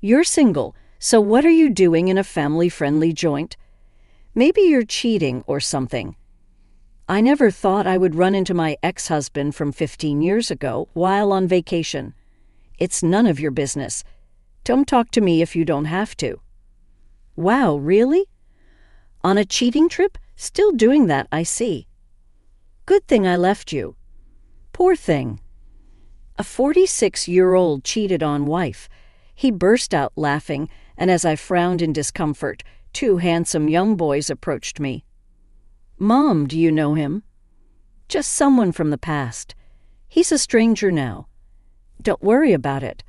You're single, so what are you doing in a family-friendly joint? Maybe you're cheating or something. I never thought I would run into my ex-husband from 15 years ago while on vacation. It's none of your business. Don't talk to me if you don't have to. Wow, really? On a cheating trip? Still doing that, I see. Good thing I left you. Poor thing. A 46-year-old cheated on wife. He burst out laughing, and as I frowned in discomfort, two handsome young boys approached me. Mom, do you know him? Just someone from the past. He's a stranger now. Don't worry about it.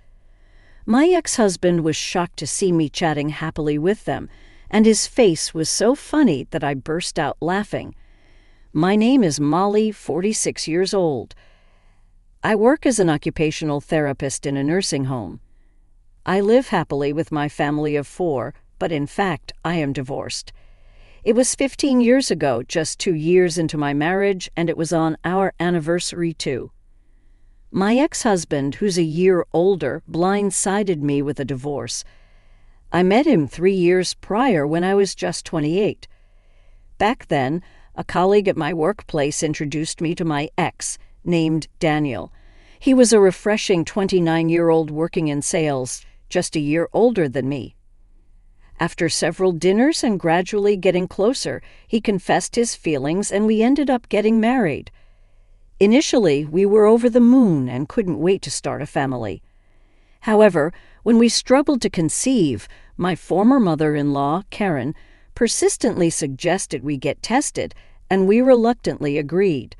My ex-husband was shocked to see me chatting happily with them, and his face was so funny that I burst out laughing. My name is Molly, 46 years old. I work as an occupational therapist in a nursing home. I live happily with my family of 4, but in fact, I am divorced. It was 15 years ago, just 2 years into my marriage, and it was on our anniversary too. My ex-husband, who's a year older, blindsided me with a divorce. I met him 3 years prior when I was just 28. Back then, a colleague at my workplace introduced me to my ex, named Daniel. He was a refreshing 29-year-old working in sales, just a year older than me. After several dinners and gradually getting closer, he confessed his feelings and we ended up getting married. Initially, we were over the moon and couldn't wait to start a family. However, when we struggled to conceive, my former mother-in-law, Karen, persistently suggested we get tested, and we reluctantly agreed.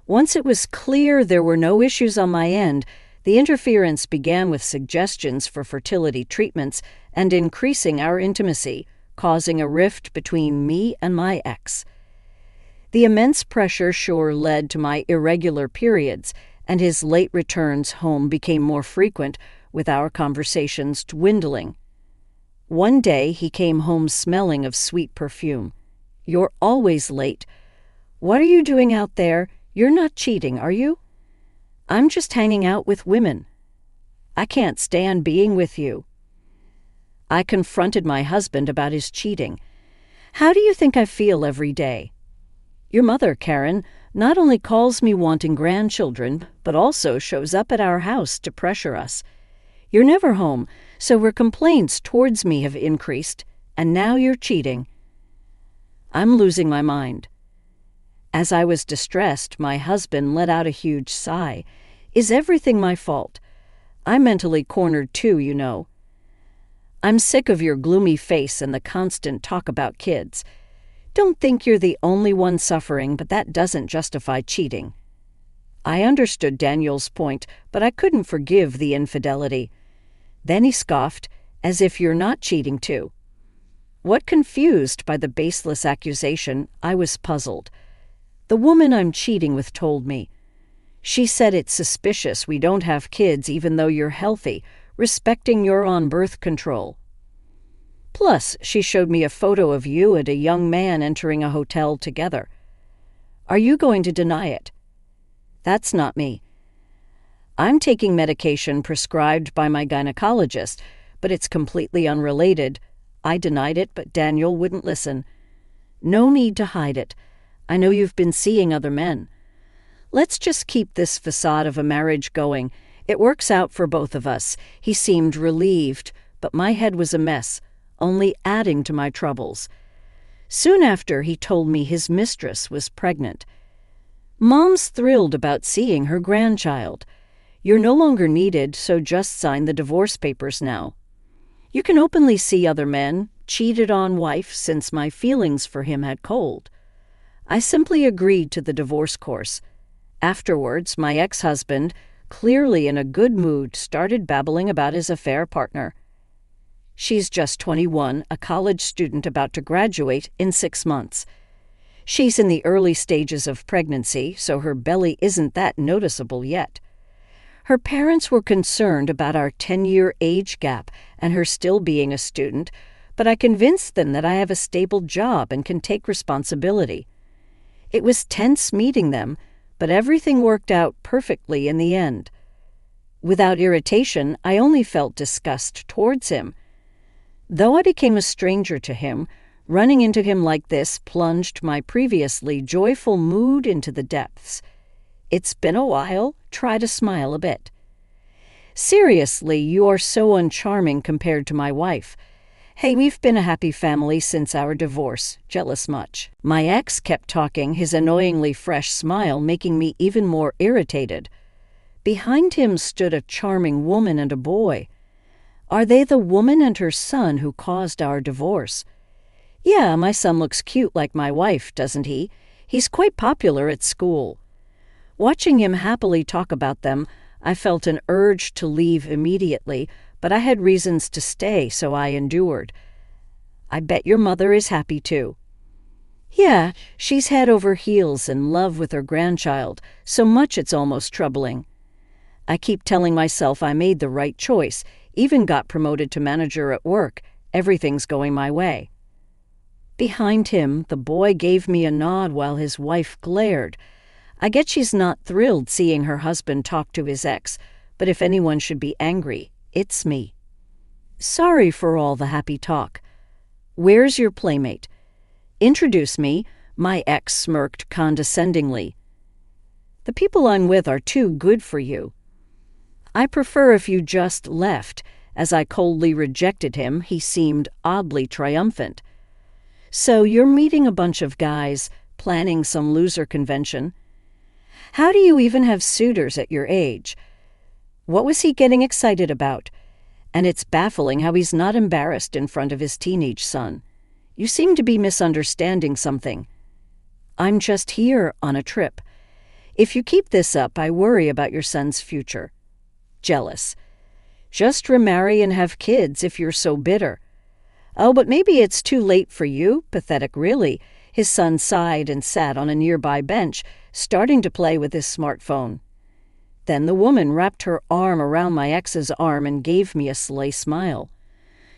Once it was clear there were no issues on my end, the interference began with suggestions for fertility treatments and increasing our intimacy, causing a rift between me and my ex. The immense pressure sure led to my irregular periods, and his late returns home became more frequent, with our conversations dwindling. One day he came home smelling of sweet perfume. You're always late. What are you doing out there? You're not cheating, are you? I'm just hanging out with women. I can't stand being with you. I confronted my husband about his cheating. How do you think I feel every day? Your mother, Karen, not only calls me wanting grandchildren, but also shows up at our house to pressure us. You're never home, so her complaints towards me have increased, and now you're cheating. I'm losing my mind. As I was distressed, my husband let out a huge sigh. Is everything my fault? I'm mentally cornered too, you know. I'm sick of your gloomy face and the constant talk about kids. Don't think you're the only one suffering, but that doesn't justify cheating. I understood Daniel's point, but I couldn't forgive the infidelity. Then he scoffed, as if you're not cheating too. What confused by the baseless accusation, I was puzzled. The woman I'm cheating with told me. She said it's suspicious we don't have kids even though you're healthy, respecting your on birth control. Plus, she showed me a photo of you and a young man entering a hotel together. Are you going to deny it? That's not me. I'm taking medication prescribed by my gynecologist, but it's completely unrelated. I denied it, but Daniel wouldn't listen. No need to hide it. I know you've been seeing other men. Let's just keep this facade of a marriage going. It works out for both of us. He seemed relieved, but my head was a mess, only adding to my troubles. Soon after, he told me his mistress was pregnant. Mom's thrilled about seeing her grandchild. You're no longer needed, so just sign the divorce papers now. You can openly see other men, cheated on wife since my feelings for him had cooled. I simply agreed to the divorce course. Afterwards, my ex-husband, clearly in a good mood, started babbling about his affair partner. She's just 21, a college student about to graduate in 6 months. She's in the early stages of pregnancy, so her belly isn't that noticeable yet. Her parents were concerned about our 10-year age gap and her still being a student, but I convinced them that I have a stable job and can take responsibility. It was tense meeting them, but everything worked out perfectly in the end. Without irritation, I only felt disgust towards him. Though I became a stranger to him, running into him like this plunged my previously joyful mood into the depths. It's been a while. Try to smile a bit. Seriously, you are so uncharming compared to my wife. Hey, we've been a happy family since our divorce. Jealous much? My ex kept talking, his annoyingly fresh smile making me even more irritated. Behind him stood a charming woman and a boy. Are they the woman and her son who caused our divorce? Yeah, my son looks cute like my wife, doesn't he? He's quite popular at school. Watching him happily talk about them, I felt an urge to leave immediately, but I had reasons to stay, so I endured. I bet your mother is happy too. Yeah, she's head over heels in love with her grandchild, so much it's almost troubling. I keep telling myself I made the right choice, even got promoted to manager at work. Everything's going my way. Behind him, the boy gave me a nod while his wife glared. I get she's not thrilled seeing her husband talk to his ex, but if anyone should be angry, it's me. Sorry for all the happy talk. Where's your playmate? Introduce me, my ex smirked condescendingly. The people I'm with are too good for you. I prefer if you just left. As I coldly rejected him, he seemed oddly triumphant. So you're meeting a bunch of guys, planning some loser convention. How do you even have suitors at your age? What was he getting excited about? And it's baffling how he's not embarrassed in front of his teenage son. You seem to be misunderstanding something. I'm just here on a trip. If you keep this up, I worry about your son's future. Jealous. Just remarry and have kids if you're so bitter. Oh, but maybe it's too late for you. Pathetic, really. His son sighed and sat on a nearby bench, starting to play with his smartphone. Then the woman wrapped her arm around my ex's arm and gave me a sly smile.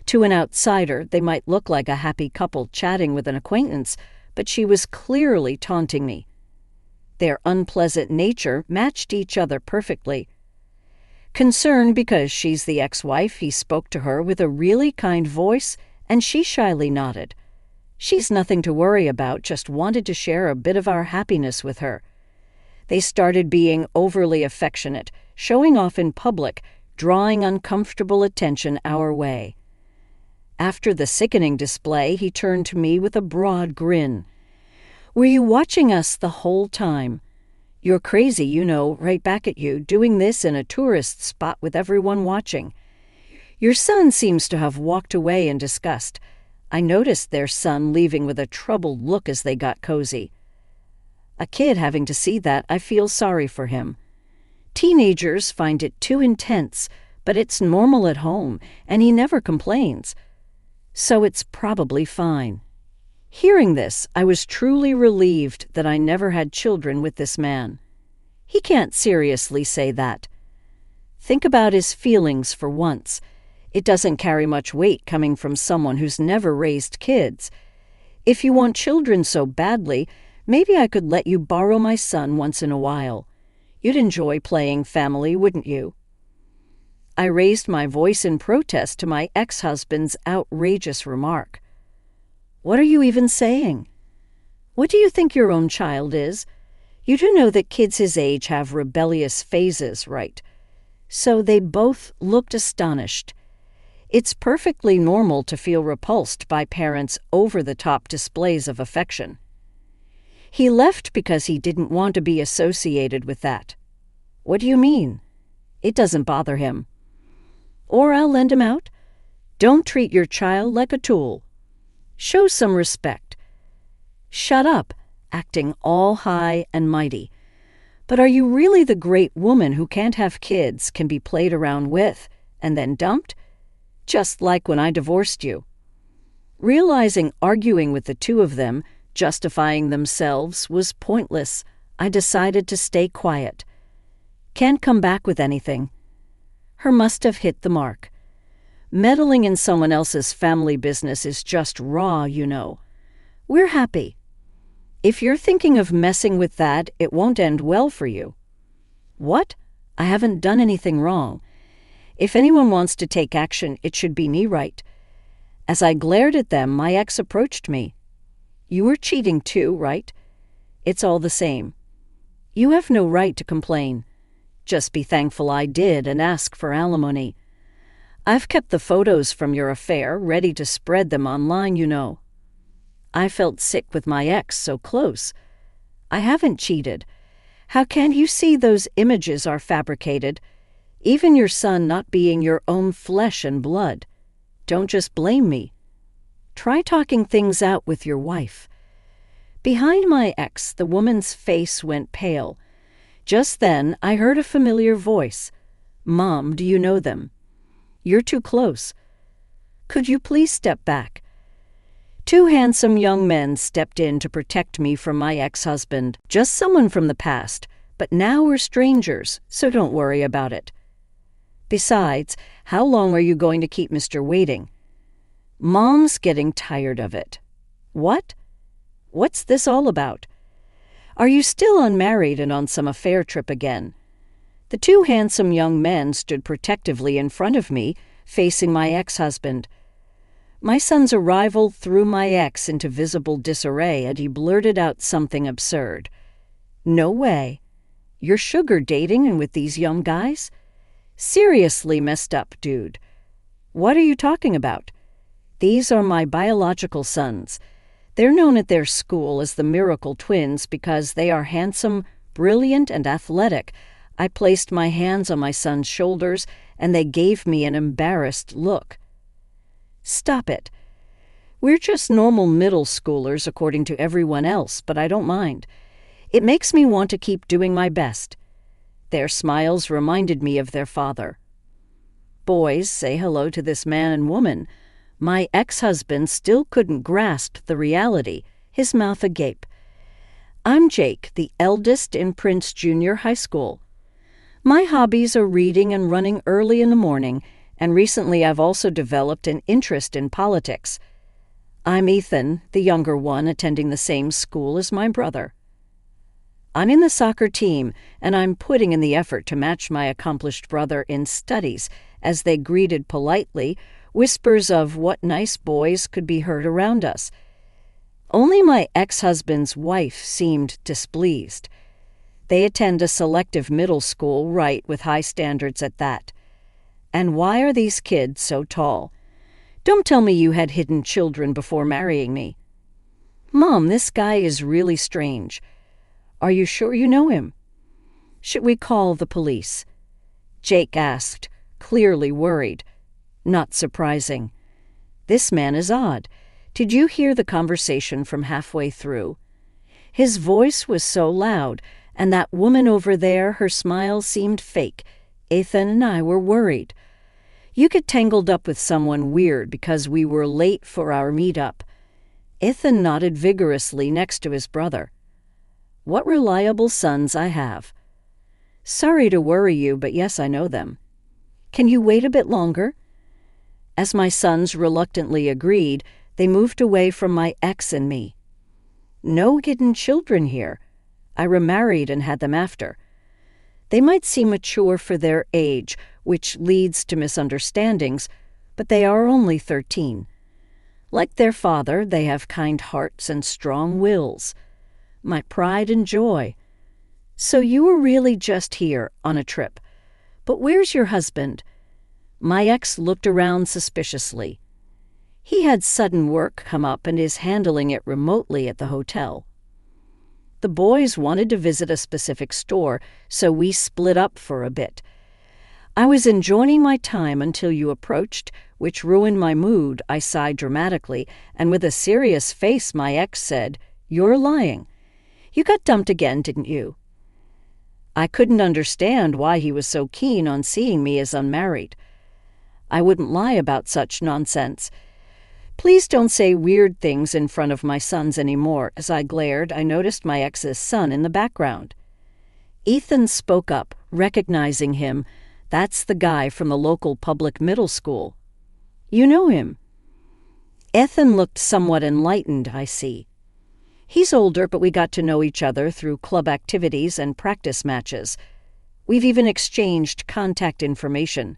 To an outsider, they might look like a happy couple chatting with an acquaintance, but she was clearly taunting me. Their unpleasant nature matched each other perfectly. Concerned because she's the ex-wife, he spoke to her with a really kind voice, and she shyly nodded. She's nothing to worry about, just wanted to share a bit of our happiness with her. They started being overly affectionate, showing off in public, drawing uncomfortable attention our way. After the sickening display, he turned to me with a broad grin. Were you watching us the whole time? You're crazy, you know, right back at you, doing this in a tourist spot with everyone watching. Your son seems to have walked away in disgust. I noticed their son leaving with a troubled look as they got cozy. A kid having to see that, I feel sorry for him. Teenagers find it too intense, but it's normal at home, and he never complains. So it's probably fine. Hearing this, I was truly relieved that I never had children with this man. He can't seriously say that. Think about his feelings for once. It doesn't carry much weight coming from someone who's never raised kids. If you want children so badly, maybe I could let you borrow my son once in a while. You'd enjoy playing family, wouldn't you? I raised my voice in protest to my ex-husband's outrageous remark. What are you even saying? What do you think your own child is? You do know that kids his age have rebellious phases, right? So they both looked astonished. It's perfectly normal to feel repulsed by parents' over-the-top displays of affection. He left because he didn't want to be associated with that. What do you mean? It doesn't bother him. Or I'll lend him out. Don't treat your child like a tool. Show some respect. Shut up, acting all high and mighty. But are you really the great woman who can't have kids, can be played around with, and then dumped? Just like when I divorced you. Realizing arguing with the two of them, justifying themselves, was pointless, I decided to stay quiet. Can't come back with anything. Her must have hit the mark. Meddling in someone else's family business is just raw, you know. We're happy. If you're thinking of messing with that, it won't end well for you. What? I haven't done anything wrong. If anyone wants to take action, it should be me, right? As I glared at them, my ex approached me. You were cheating too, right? It's all the same. You have no right to complain. Just be thankful I did and ask for alimony. I've kept the photos from your affair, ready to spread them online, you know. I felt sick with my ex so close. I haven't cheated. How can you see those images are fabricated? Even your son not being your own flesh and blood. Don't just blame me. Try talking things out with your wife. Behind my ex, the woman's face went pale. Just then, I heard a familiar voice. Mom, do you know them? You're too close. Could you please step back? Two handsome young men stepped in to protect me from my ex-husband. Just someone from the past, but now we're strangers, so don't worry about it. Besides, how long are you going to keep Mr. waiting? Mom's getting tired of it. What? What's this all about? Are you still unmarried and on some affair trip again? The two handsome young men stood protectively in front of me, facing my ex-husband. My son's arrival threw my ex into visible disarray, and he blurted out something absurd. No way. You're sugar dating and with these young guys? Seriously messed up, dude. What are you talking about? These are my biological sons. They're known at their school as the Miracle Twins because they are handsome, brilliant, and athletic. I placed my hands on my son's shoulders, and they gave me an embarrassed look. Stop it. We're just normal middle schoolers according to everyone else, but I don't mind. It makes me want to keep doing my best. Their smiles reminded me of their father. Boys, say hello to this man and woman. My ex-husband still couldn't grasp the reality, his mouth agape. I'm Jake, the eldest in Prince Junior High School. My hobbies are reading and running early in the morning, and recently I've also developed an interest in politics. I'm Ethan, the younger one, attending the same school as my brother. I'm in the soccer team, and I'm putting in the effort to match my accomplished brother in studies. As they greeted politely, whispers of what nice boys could be heard around us. Only my ex-husband's wife seemed displeased. They attend a selective middle school, right, with high standards at that. And why are these kids so tall? Don't tell me you had hidden children before marrying me. Mom, this guy is really strange. Are you sure you know him? Should we call the police? Jake asked, clearly worried. Not surprising. This man is odd. Did you hear the conversation from halfway through? His voice was so loud, and that woman over there, her smile seemed fake. Ethan and I were worried. You get tangled up with someone weird because we were late for our meetup. Ethan nodded vigorously next to his brother. What reliable sons I have. Sorry to worry you, but yes, I know them. Can you wait a bit longer? As my sons reluctantly agreed, they moved away from my ex and me. No hidden children here. I remarried and had them after. They might seem mature for their age, which leads to misunderstandings, but they are only 13. Like their father, they have kind hearts and strong wills. My pride and joy. So you were really just here, on a trip. But where's your husband? My ex looked around suspiciously. He had sudden work come up and is handling it remotely at the hotel. The boys wanted to visit a specific store, so we split up for a bit. I was enjoying my time until you approached, which ruined my mood. I sighed dramatically, and with a serious face my ex said, "You're lying. You got dumped again, didn't you?" I couldn't understand why he was so keen on seeing me as unmarried. I wouldn't lie about such nonsense. Please don't say weird things in front of my sons anymore. As I glared, I noticed my ex's son in the background. Ethan spoke up, recognizing him. That's the guy from the local public middle school. You know him. Ethan looked somewhat enlightened, I see. He's older, but we got to know each other through club activities and practice matches. We've even exchanged contact information.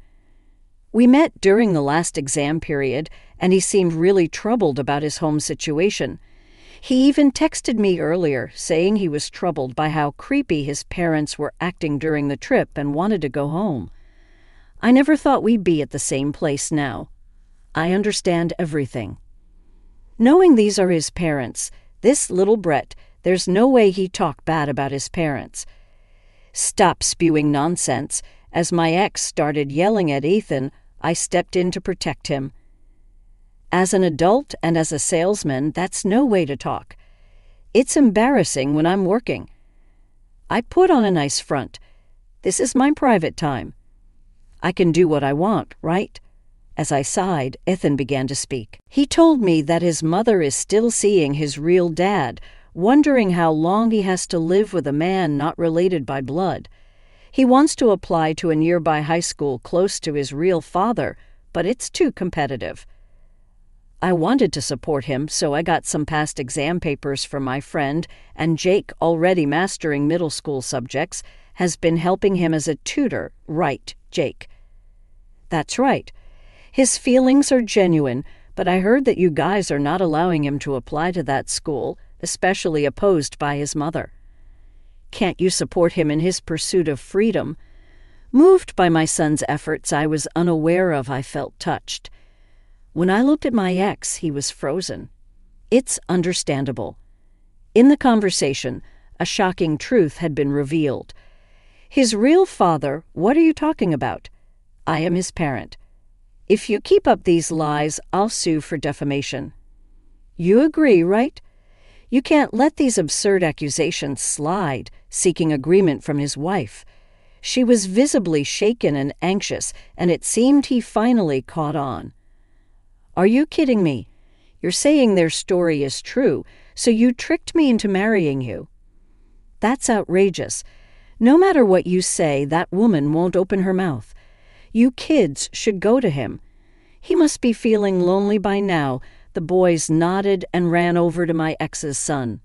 We met during the last exam period, and he seemed really troubled about his home situation. He even texted me earlier, saying he was troubled by how creepy his parents were acting during the trip and wanted to go home. I never thought we'd be at the same place now. I understand everything. Knowing these are his parents, this little Brett, there's no way he'd talk bad about his parents. Stop spewing nonsense. As my ex started yelling at Ethan, I stepped in to protect him. As an adult and as a salesman, that's no way to talk. It's embarrassing when I'm working. I put on a nice front. This is my private time. I can do what I want, right? As I sighed, Ethan began to speak. He told me that his mother is still seeing his real dad, wondering how long he has to live with a man not related by blood. He wants to apply to a nearby high school close to his real father, but it's too competitive. I wanted to support him, so I got some past exam papers from my friend, and Jake, already mastering middle school subjects, has been helping him as a tutor. Right, Jake? That's right. His feelings are genuine, but I heard that you guys are not allowing him to apply to that school, especially opposed by his mother. Can't you support him in his pursuit of freedom? Moved by my son's efforts I was unaware of, I felt touched. When I looked at my ex, he was frozen. It's understandable. In the conversation, a shocking truth had been revealed. His real father, what are you talking about? I am his parent. If you keep up these lies, I'll sue for defamation. You agree, right? You can't let these absurd accusations slide, seeking agreement from his wife. She was visibly shaken and anxious, and it seemed he finally caught on. Are you kidding me? You're saying their story is true, so you tricked me into marrying you. That's outrageous. No matter what you say, that woman won't open her mouth. You kids should go to him. He must be feeling lonely by now. The boys nodded and ran over to my ex's son.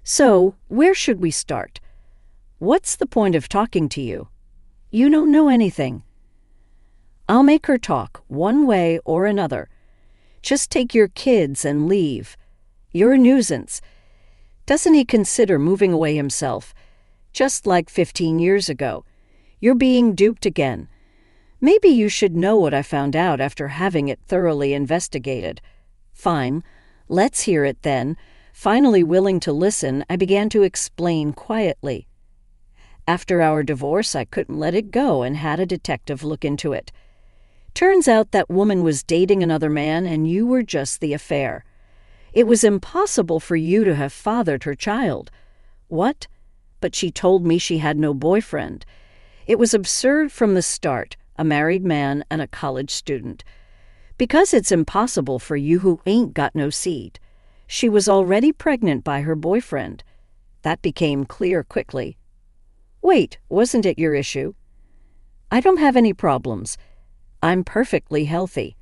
So, where should we start? What's the point of talking to you? You don't know anything. I'll make her talk, one way or another. Just take your kids and leave. You're a nuisance. Doesn't he consider moving away himself? Just like 15 years ago. You're being duped again. Maybe you should know what I found out after having it thoroughly investigated. Fine, let's hear it then. Finally willing to listen, I began to explain quietly. After our divorce, I couldn't let it go and had a detective look into it. Turns out that woman was dating another man and you were just the affair. It was impossible for you to have fathered her child. What? But she told me she had no boyfriend. It was absurd from the start, a married man and a college student. Because it's impossible for you who ain't got no seed. She was already pregnant by her boyfriend. That became clear quickly. Wait, wasn't it your issue? I don't have any problems. I'm perfectly healthy.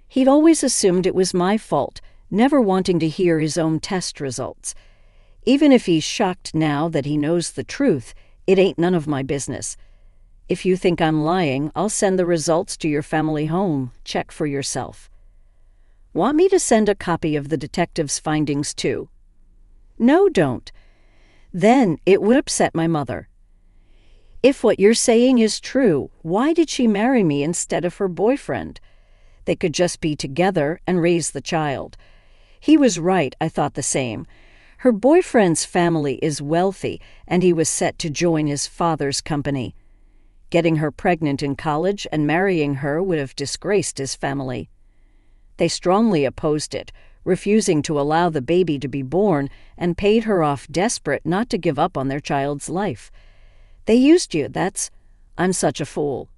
He'd always assumed it was my fault, never wanting to hear his own test results. Even if he's shocked now that he knows the truth, it ain't none of my business. If you think I'm lying, I'll send the results to your family home. Check for yourself. Want me to send a copy of the detective's findings too? No, don't. Then it would upset my mother. If what you're saying is true, why did she marry me instead of her boyfriend? They could just be together and raise the child. He was right, I thought the same. Her boyfriend's family is wealthy, and he was set to join his father's company. Getting her pregnant in college and marrying her would have disgraced his family. They strongly opposed it, refusing to allow the baby to be born, and paid her off desperate not to give up on their child's life. They used you, I'm such a fool.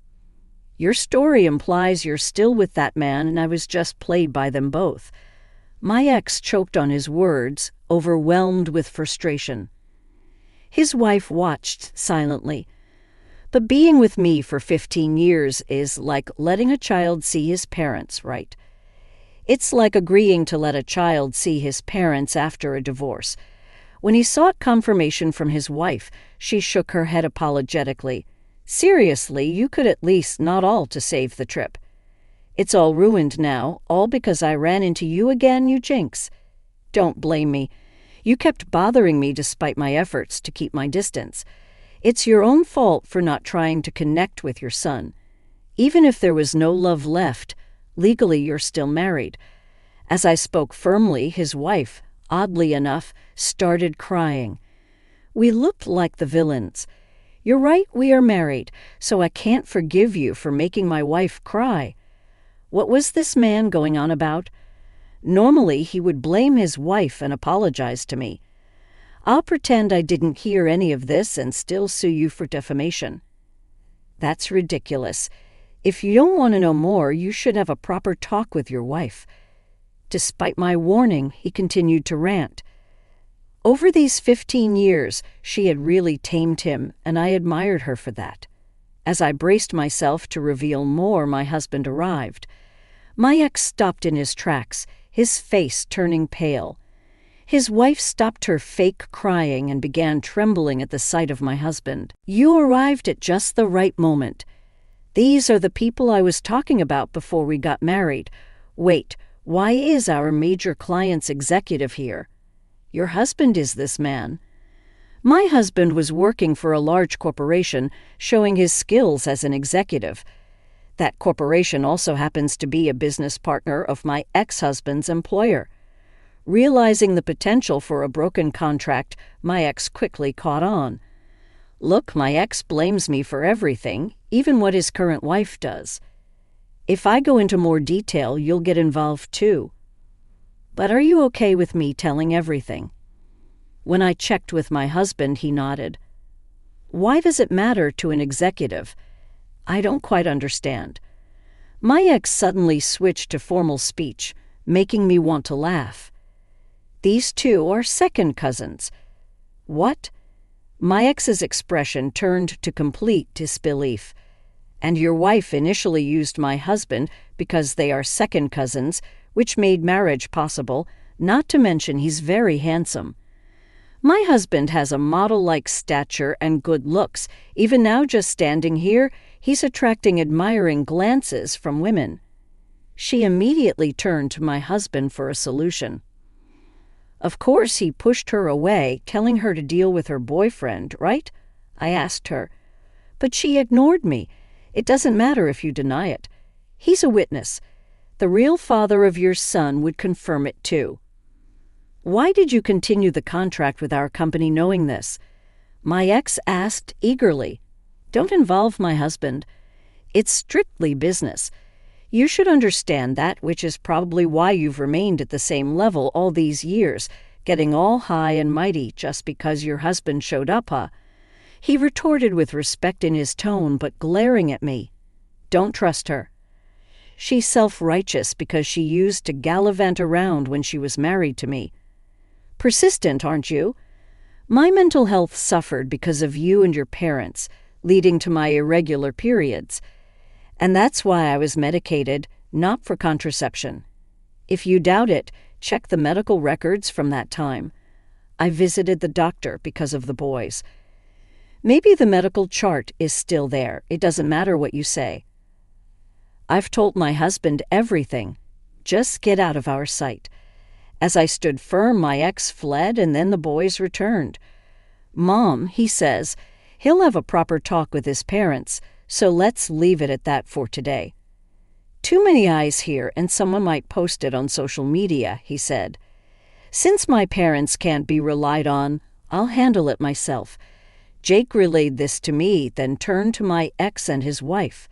Your story implies you're still with that man, and I was just played by them both. My ex choked on his words, overwhelmed with frustration. His wife watched silently. But being with me for 15 years is like letting a child see his parents, right? It's like agreeing to let a child see his parents after a divorce. When he sought confirmation from his wife, she shook her head apologetically. Seriously, you could at least not all to save the trip. It's all ruined now, all because I ran into you again, you jinx. Don't blame me. You kept bothering me despite my efforts to keep my distance. It's your own fault for not trying to connect with your son. Even if there was no love left, legally you're still married. As I spoke firmly, his wife, oddly enough, started crying. We looked like the villains. You're right, we are married, so I can't forgive you for making my wife cry. What was this man going on about? Normally, he would blame his wife and apologize to me. I'll pretend I didn't hear any of this and still sue you for defamation. That's ridiculous. If you don't want to know more, you should have a proper talk with your wife. Despite my warning, he continued to rant. Over these 15 years, she had really tamed him, and I admired her for that. As I braced myself to reveal more, my husband arrived. My ex stopped in his tracks, his face turning pale. His wife stopped her fake crying and began trembling at the sight of my husband. You arrived at just the right moment. These are the people I was talking about before we got married. Wait, why is our major client's executive here? Your husband is this man. My husband was working for a large corporation, showing his skills as an executive. That corporation also happens to be a business partner of my ex-husband's employer. Realizing the potential for a broken contract, my ex quickly caught on. Look, my ex blames me for everything, even what his current wife does. If I go into more detail, you'll get involved too. But are you okay with me telling everything? When I checked with my husband, he nodded. Why does it matter to an executive? I don't quite understand. My ex suddenly switched to formal speech, making me want to laugh. These two are second cousins. What? My ex's expression turned to complete disbelief. And your wife initially used my husband because they are second cousins, which made marriage possible, not to mention he's very handsome. My husband has a model-like stature and good looks. Even now, just standing here, he's attracting admiring glances from women. She immediately turned to my husband for a solution. Of course, he pushed her away, telling her to deal with her boyfriend, right? I asked her. But she ignored me. It doesn't matter if you deny it. He's a witness. The real father of your son would confirm it too. Why did you continue the contract with our company knowing this? My ex asked eagerly. Don't involve my husband. It's strictly business. You should understand that, which is probably why you've remained at the same level all these years, getting all high and mighty just because your husband showed up, huh? He retorted with respect in his tone, but glaring at me. Don't trust her. She's self-righteous because she used to gallivant around when she was married to me. Persistent, aren't you? My mental health suffered because of you and your parents, leading to my irregular periods. And that's why I was medicated, not for contraception. If you doubt it, check the medical records from that time. I visited the doctor because of the boys. Maybe the medical chart is still there. It doesn't matter what you say. I've told my husband everything. Just get out of our sight. As I stood firm, my ex fled and then the boys returned. Mom, he says, he'll have a proper talk with his parents, so let's leave it at that for today. Too many eyes here and someone might post it on social media, he said. Since my parents can't be relied on, I'll handle it myself. Jake relayed this to me, then turned to my ex and his wife.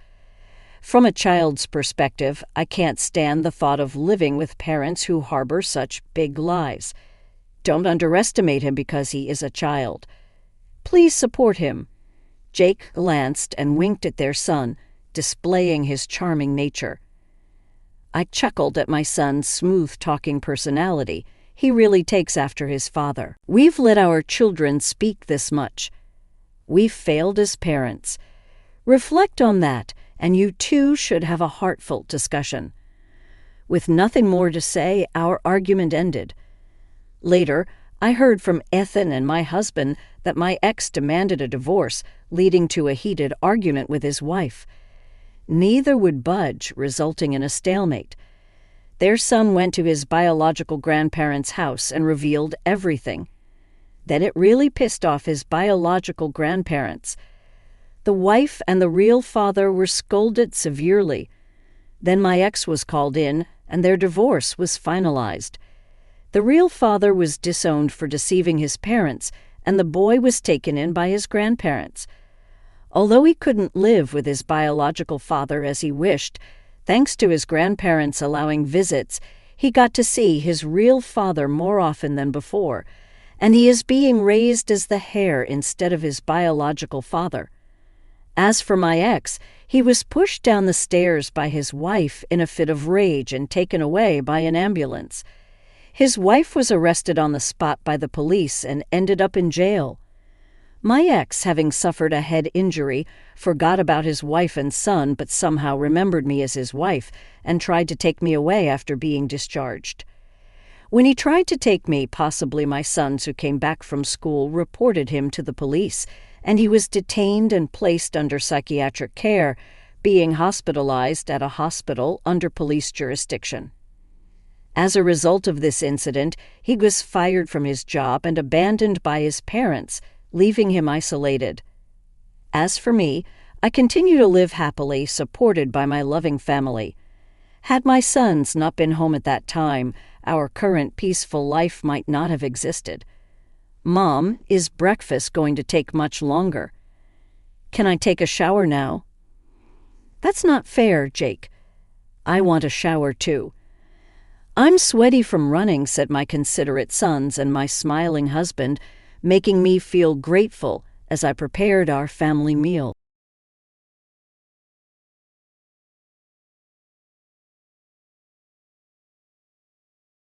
From a child's perspective, I can't stand the thought of living with parents who harbor such big lies. Don't underestimate him because he is a child. Please support him. Jake glanced and winked at their son, displaying his charming nature. I chuckled at my son's smooth-talking personality. He really takes after his father. We've let our children speak this much. We've failed as parents. Reflect on that, and you too should have a heartfelt discussion. With nothing more to say, our argument ended. Later, I heard from Ethan and my husband that my ex demanded a divorce, leading to a heated argument with his wife. Neither would budge, resulting in a stalemate. Their son went to his biological grandparents' house and revealed everything. Then it really pissed off his biological grandparents. The wife and the real father were scolded severely. Then my ex was called in, and their divorce was finalized. The real father was disowned for deceiving his parents, and the boy was taken in by his grandparents. Although he couldn't live with his biological father as he wished, thanks to his grandparents allowing visits, he got to see his real father more often than before, and he is being raised as the heir instead of his biological father. As for my ex, he was pushed down the stairs by his wife in a fit of rage and taken away by an ambulance. His wife was arrested on the spot by the police and ended up in jail. My ex, having suffered a head injury, forgot about his wife and son but somehow remembered me as his wife and tried to take me away after being discharged. When he tried to take me, possibly my sons who came back from school reported him to the police, and he was detained and placed under psychiatric care, being hospitalized at a hospital under police jurisdiction. As a result of this incident, he was fired from his job and abandoned by his parents, leaving him isolated. As for me, I continue to live happily, supported by my loving family. Had my sons not been home at that time, our current peaceful life might not have existed. Mom, is breakfast going to take much longer? Can I take a shower now? That's not fair, Jake. I want a shower too. I'm sweaty from running, said my considerate sons and my smiling husband, making me feel grateful as I prepared our family meal.